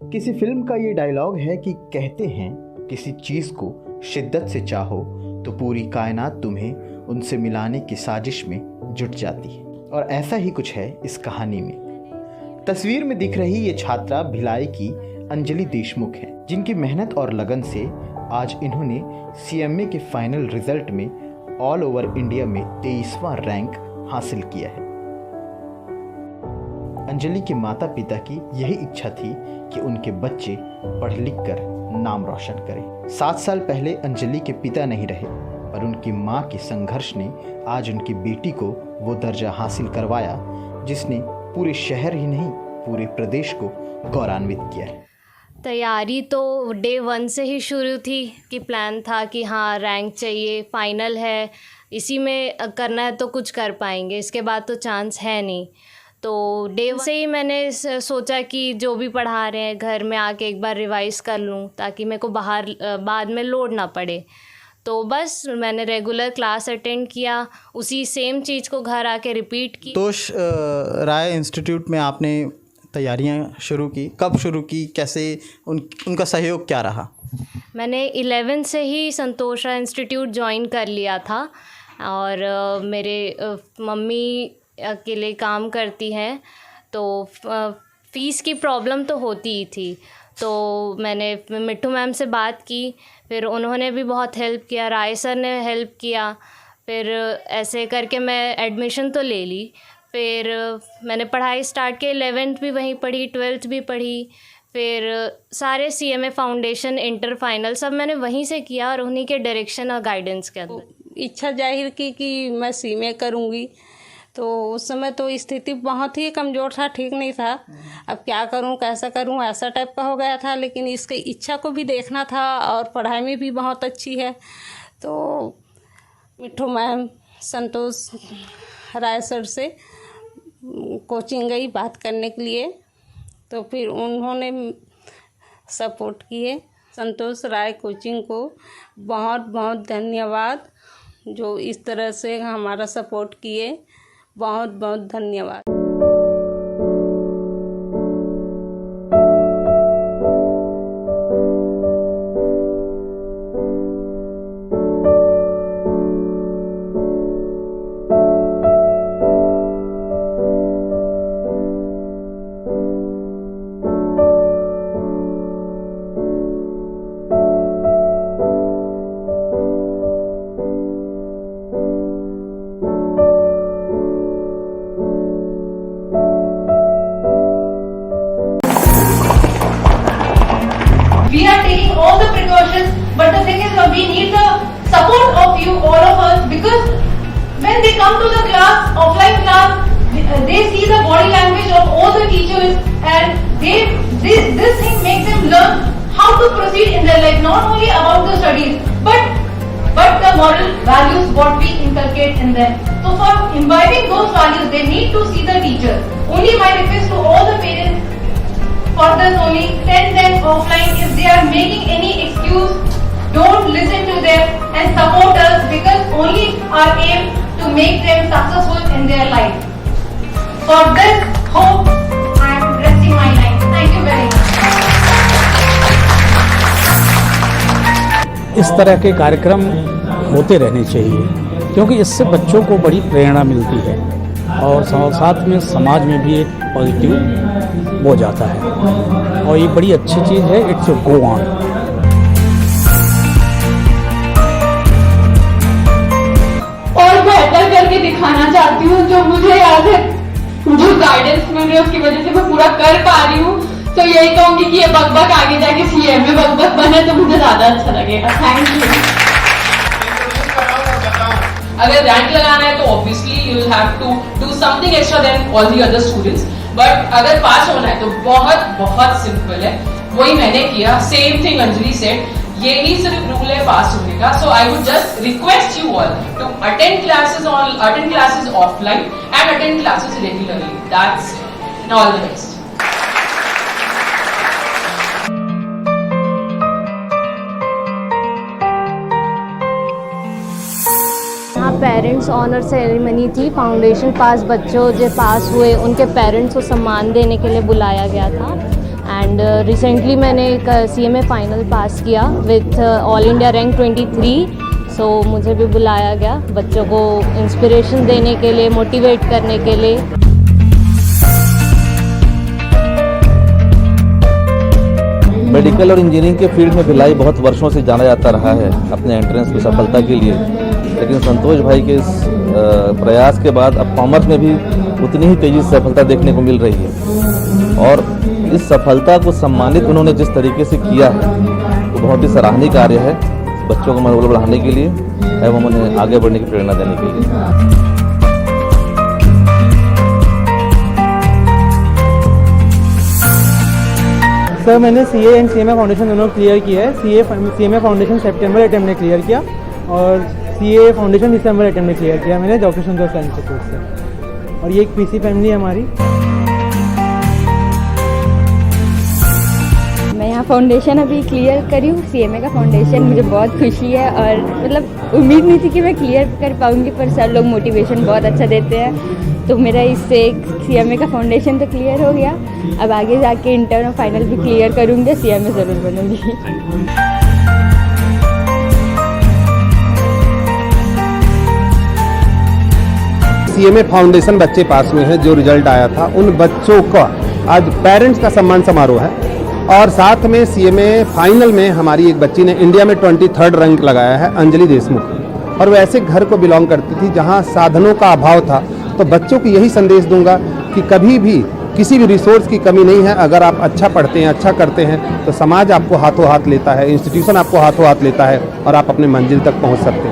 किसी फिल्म का ये डायलॉग है कि कहते हैं किसी चीज़ को शिद्दत से चाहो तो पूरी कायनात तुम्हें उनसे मिलाने की साजिश में जुट जाती है, और ऐसा ही कुछ है इस कहानी में। तस्वीर में दिख रही ये छात्रा भिलाई की अंजलि देशमुख है, जिनकी मेहनत और लगन से आज इन्होंने CMA के फाइनल रिजल्ट में ऑल ओवर इंडिया में 23वां रैंक हासिल किया है। अंजलि के माता पिता की यही इच्छा थी कि उनके बच्चे पढ़ लिख कर नाम रोशन करें। 7 साल पहले अंजलि के पिता नहीं रहे, पर उनकी मां के संघर्ष ने आज उनकी बेटी को वो दर्जा हासिल करवाया जिसने पूरे शहर ही नहीं पूरे प्रदेश को गौरवान्वित किया है। तैयारी तो डे 1 से ही शुरू थी कि प्लान था कि हाँ रैंक चाहिए, फाइनल है, इसी में करना है तो कुछ कर पाएंगे, इसके बाद तो चांस है नहीं। तो डे से ही मैंने सोचा कि जो भी पढ़ा रहे हैं घर में आके एक बार रिवाइज कर लूँ ताकि मेरे को बाहर बाद में लोड ना पड़े। तो बस मैंने रेगुलर क्लास अटेंड किया, उसी सेम चीज़ को घर आके रिपीट की। संतोष राय इंस्टीट्यूट में आपने तैयारियां शुरू की, कब शुरू की, कैसे उनका सहयोग क्या रहा? मैंने 11 से ही संतोष राय इंस्टीट्यूट ज्वाइन कर लिया था, और मेरे मम्मी अकेले काम करती हैं तो फ़ीस की प्रॉब्लम तो होती ही थी। तो मैंने मिट्टू मैम से बात की, फिर उन्होंने भी बहुत हेल्प किया, राय सर ने हेल्प किया, फिर ऐसे करके मैं एडमिशन तो ले ली। फिर मैंने पढ़ाई स्टार्ट की, 11th भी वहीं पढ़ी, 12th भी पढ़ी, फिर सारे CMA फाउंडेशन इंटर फाइनल सब मैंने वहीं से किया और उन्हीं के डायरेक्शन और गाइडेंस के अंदर। इच्छा जाहिर की कि मैं CMA करूँगी, तो उस समय तो स्थिति बहुत ही कमज़ोर था, ठीक नहीं था। अब क्या करूं, कैसा करूं, ऐसा टाइप का हो गया था। लेकिन इसकी इच्छा को भी देखना था और पढ़ाई में भी बहुत अच्छी है। तो मिट्टू मैम, संतोष राय सर से कोचिंग गई बात करने के लिए, तो फिर उन्होंने सपोर्ट किए। संतोष राय कोचिंग को बहुत बहुत धन्यवाद, जो इस तरह से हमारा सपोर्ट किए, बहुत बहुत धन्यवाद। We are taking all the precautions, but the thing is we need the support of you, all of us, because when they come to the class, offline class, they see the body language of all the teachers, and this thing makes them learn how to proceed in their life, not only about the studies, but the moral values what we inculcate in them. So for imbibing those values, they need to see the teacher. Only my request to all the parents, for this only, send them offline. If they are making any excuse, don't listen to them and support us, because only our aim to make them successful in their life. For this hope, I am resting my life. Thank you very much. इस तरह के कार्यक्रम होते रहने चाहिए, क्योंकि इससे बच्चों को बड़ी प्रेरणा मिलती है और साथ में समाज में भी एक पॉजिटिव हो जाता है, और ये बड़ी अच्छी चीज़ है। It's go on. और बेहतर करके दिखाना चाहती हूँ। जो मुझे याद है, जो गाइडेंस मिल रही है उसकी वजह से मैं पूरा कर पा रही हूँ। तो यही कहूँगी कि ये बकबक आगे जाके CMA बकबक बने तो मुझे ज़्यादा अच्छा लगेगा। Thank you. अगर रैंक लगाना है तो obviously you will have to do something extra than all the other students, but अगर पास होना है तो बहुत बहुत सिंपल है, वही मैंने किया। सेम थिंग अंजलि सेड, यही सिर्फ रूल है पास होने का। So I would just request you all to attend classes offline and attend classes regularly. That's it. All the best. Parents honour ceremony थी। फाउंडेशन पास बच्चों जो पास हुए उनके पेरेंट्स को सम्मान देने के लिए बुलाया गया था। एंड रिसेंटली मैंने एक CMA फाइनल पास किया विथ ऑल इंडिया रैंक 23। सो मुझे भी बुलाया गया बच्चों को इंस्पिरेशन देने के लिए, मोटिवेट करने के लिए। मेडिकल और इंजीनियरिंग के फील्ड में भिलाई बहुत वर्षों से जाना जाता रहा है अपने एंट्रेंस की सफलता के लिए, लेकिन संतोष भाई के इस प्रयास के बाद अब कॉमर्स में भी उतनी ही तेजी से सफलता देखने को मिल रही है। और इस सफलता को सम्मानित उन्होंने जिस तरीके से किया है वो बहुत ही सराहनीय कार्य है, बच्चों को मनोबल बढ़ाने के लिए एवं उन्हें आगे बढ़ने की प्रेरणा देने के लिए। सर मैंने CA एंड CMA फाउंडेशन दोनों क्लियर किया है। CMA फाउंडेशन सितंबर 8 में क्लियर किया और CA फाउंडेशन दिसंबर 8 में क्लियर किया मैंने डॉक्टर संतोष इंस्टीट्यूट से। और ये एक PC फैमिली है हमारी। मैं यहाँ फाउंडेशन अभी क्लियर करी हूँ, CMA का फाउंडेशन। मुझे बहुत खुशी है और मतलब उम्मीद नहीं थी कि मैं क्लियर कर पाऊँगी, पर सर लोग मोटिवेशन बहुत अच्छा देते हैं, तो मेरा इससे CMA का फाउंडेशन तो क्लियर हो गया। अब आगे जाके इंटर और फाइनल भी क्लियर करूँगी, CMA ज़रूर बनूँगी। CMA फाउंडेशन बच्चे पास में है, जो रिजल्ट आया था उन बच्चों का आज पेरेंट्स का सम्मान समारोह है। और साथ में CMA फाइनल में हमारी एक बच्ची ने इंडिया में 23rd रैंक लगाया है, अंजलि देशमुख। और वैसे घर को बिलोंग करती थी जहां साधनों का अभाव था। तो बच्चों को यही संदेश दूंगा कि कभी भी किसी भी रिसोर्स की कमी नहीं है। अगर आप अच्छा पढ़ते हैं, अच्छा करते हैं, तो समाज आपको हाथों हाथ लेता है, इंस्टीट्यूशन आपको हाथों हाथ लेता है और आप अपने मंजिल तक पहुंच सकते हैं।